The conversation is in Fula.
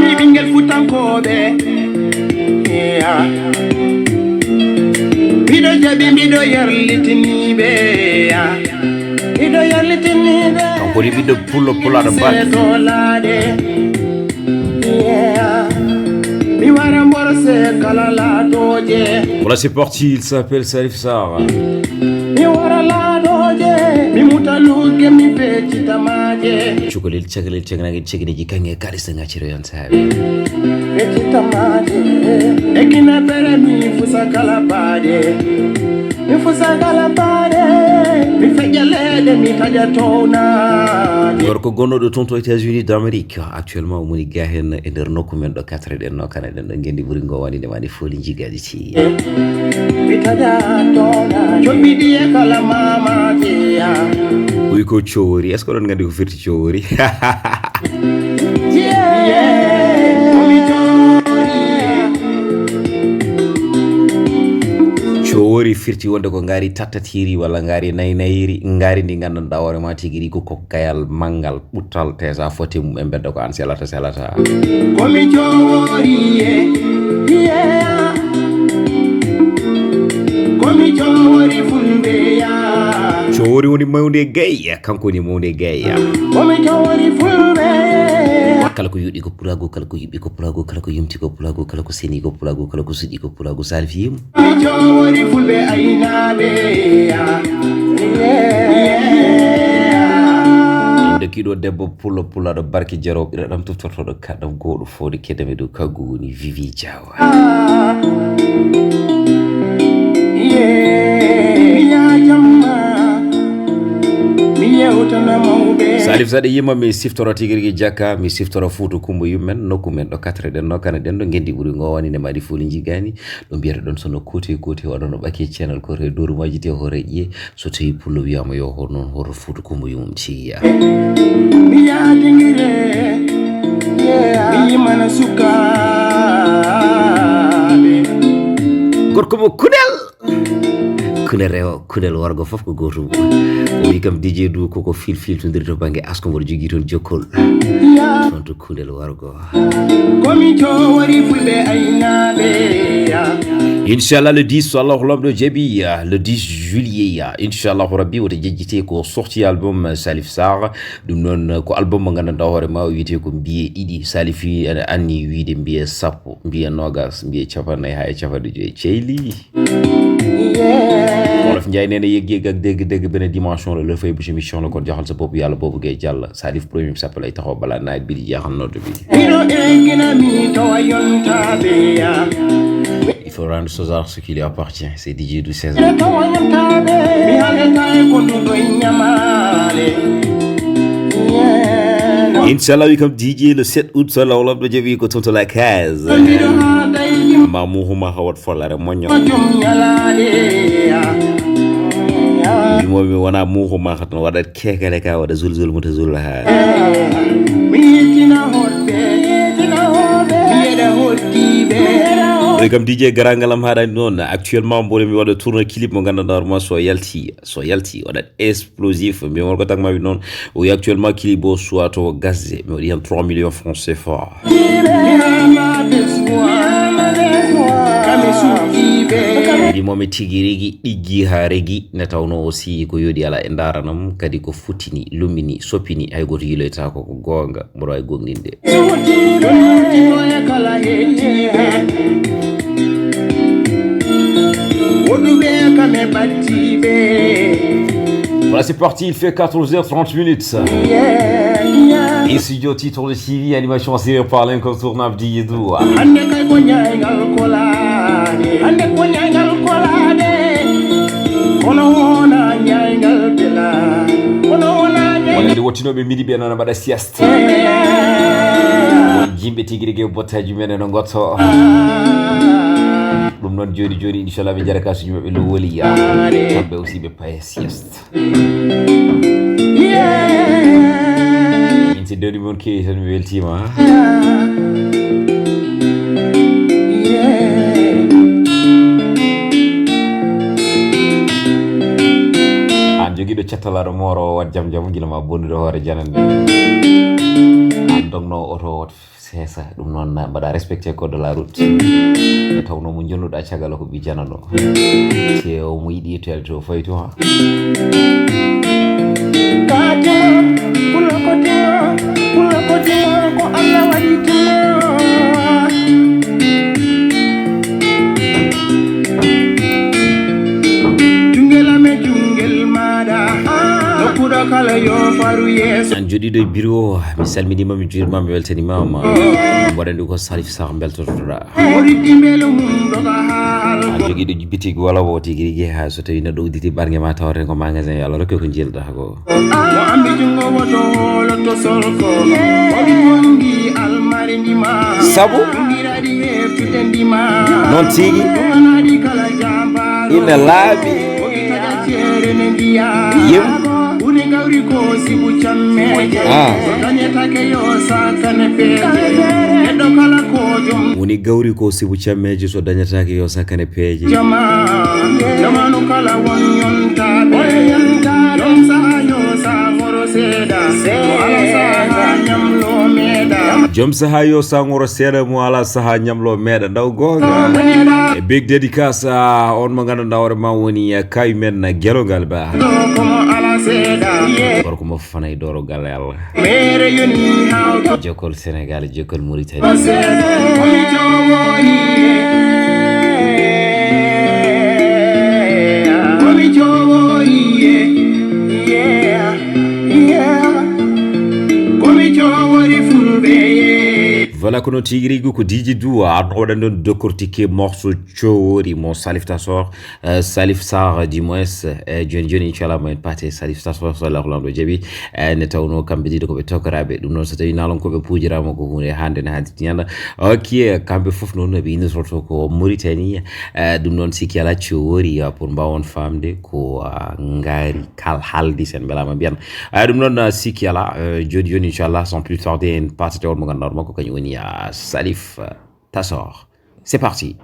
mi bingel futankoɓe miɗo jaɓi miɗo yarlitiniɓe miɗo yarlitiniɓe kankoni ɓiɗɗo pulaɗo batolade mi wara morse kala laatoje. Voilà, c'est parti, il s'appelle Salif SARR. mi wara laatoje mi mutaluge mi fecitamaje cukalel cagalel caganage ceganeji kange kalisanga ciro yan sahaɓe fecitamaje ekina pere mi fusa kala baɗe mi fusa kala baɗe mi feƴalede mi taƴa townade. gorko gonnoɗo toon to États-Unis d'Amérique actuellement omoni ga hen e nder nokku men ɗo 4 ɗen nokkane ɗen ɗo gendi ɓuuri ngo wani ndemani fooli jigaji ci mi taƴa towna joɓɓiɗi e kala mamajeya wi ko Cowoori est ce que oɗon gandi ko firti Cowoori Cowoori firti wonde ko ngari tattatiri walla ngari naynayiri ngari ndi gandanɗa hoore ma tigui ko gayal manggal ɓuttal tesa foti mum e bedda ko an selata komi Cowoori komi Cowoori fulbeya Cowoori woni mawde gayya kanko woni mawde gayya komi Cowoori fulbeya kala ko yuɗi ko pulago kala ko yiɓi ko pulago kala ko yumti ko pulago kala ko seni ko pulago kala ko suɗi ko pulago Salif yimo Cowoori fulɓe aynaɓe inde kiɗo debbo pulaɗo barki jaroɓe ɗaɗam toftortoɗo kaɗam goɗo fode kedame dow kaggo woni Vivi Diawa Salif saɗa yimma mi siftoro tigui jakka mi siftoro Fouta Coumba yummen nokku men ɗo 4 ɗen nokkane ɗen ɗo gendi ɓuuri ngo wani nemaɗi fooli jigani ɗo mbiyata ɗon sono kote waɗono ɓake channel kote dorumaji te hoore ƴiye so tawi pullo wiyama yo hor noon hoto Fouta Coumba yumum ciya mi yaadingire mi yimana sukaɓe gorko mo kunel rewo kunel wargo fof ko gotum o wi kam DJ du koko fil to ndir to bange asko mboɗo jogui toon jokkol toon to kunel wargo komi Cowoori fulɓe aynaɓe inchallah le 10 so Allah lamɗo jaaɓi le 10 juillet inchallah rabbi woto jejjite ko sorti album Salif SARR ɗum noon ko album mo gandanɗa hoore ma o wiyete ko mbiye ɗiɗi Salif ene anni wiide mbiye sappo mbiye nogas mbiye capannayyi ha e capanɗe joyyi ceyli wolof Ndiaye nene yegg ak dégg benn dimension le fay bu ci mission la kon joxal sa bopp yàlla boobu ngay jàll Salif premier s'appelle ay taxaw balaa nawet bi di jeexal nodd bi il faut rendre César ce qui lui appartient c'est DJ du César inchallah wi kam DJ le 7 août so lawlam ɗo jaɓi ko tonto la case ma muhuma hawat follare moño bimomi wona muhuma tan waɗat kekale ka waɗa zulzul muta zulla ha ɗo kam DJ garangalam haɗani noon actuellement mboɗo mi waɗa tourne clip mo gandanɗa hoorema so yalti waɗat explosif mi won ko tagmawi noon o wi actuellement clip o soit to gasde mi waɗi hen 3 millions francs CFA mbimomi tigui rigui ɗiggi ha regui ne tawno aussi ko yoodi ala e daranam kadi ko futtini lumini soppini hay goto yiloytako ko gonga mboɗo wawi gonɗinde voilà c'est parti il fait 14h30 et studio titre de TV animation série par l'incontournable Diyedou wonande wottinoɓe midi ɓe noon mbaɗa sieste won jimɓe tigui rigui bottaji men no gotto ɗum noon joni inchallah ɓe jara kasuji mabɓe lo woli kamɓe aussi ɓe paye sieste min si dewni mon kewi tan mi weltima an joguiɗo cettalaɗo moro wat jaam guila ma bonnude hoore janande an longno auto c'est ça dum non bada respecter code de la route e tawno mo jonnuda ciagala ko bi janano ci o mo yidi telto fayto ha katima kula ko ko Allah wadi kala yo faru yeso an jodi do bureau mi salmini mami jirma mi weltani mama wadande ko Salif SARR beltotoda mori dimelo mum do hal an jogi do bitig wala woti giri ha so tawi na do diti barnge ma tawre ko magasin yalla rek ko jilda ko mo ambi jungo woto lo to solko odi wongi almari ndima sabu ndiradi heftude ndima non tigi nadi kala jamba ina labi yim uningawri ko sibu chamme kanyeta ke yo sakane peje edo kala ko jom woni gawri ko sibu chammeje so dañata ke yo sakane peje jamanu kala won yonta jom sa yo sa moro seda ala sa nyamlo meda jom saha yo sangoro seeda mo ala saha nyamlo meda ndaw gonga e big dedicace on mo ganduɗa hoore ma woni kay men gelogal ba gorko mo fanay dorogal Allah mere yoni haw jokol Sénégal jokol Mauritanie voilà kono tigrigu ko diji du arɗoɗen ɗon décortiquer morceau Cowoori mo Salif SARR Salif SARR du moins joni joni inchallah mo en pate Salif SARR sallahu lamɗo jaaɓi ne tawno kamɓe ɗiɗo koɓe tokoraɓe ɗum noon so tawi nalon koɓe pujirama ko hunde hande ne haaditi ñanda ok kamɓe foof noon ɓe innototo ko Mauritanie ɗum noon sikki ala Cowoori pour mbawon famde ko ngaari kal haldi sen belama mbiyan ɗum noon sikki ala joni joni inchallah sans plus tarder en patete on mo ganduɗa ko kañum woni Salif SARR. C'est parti.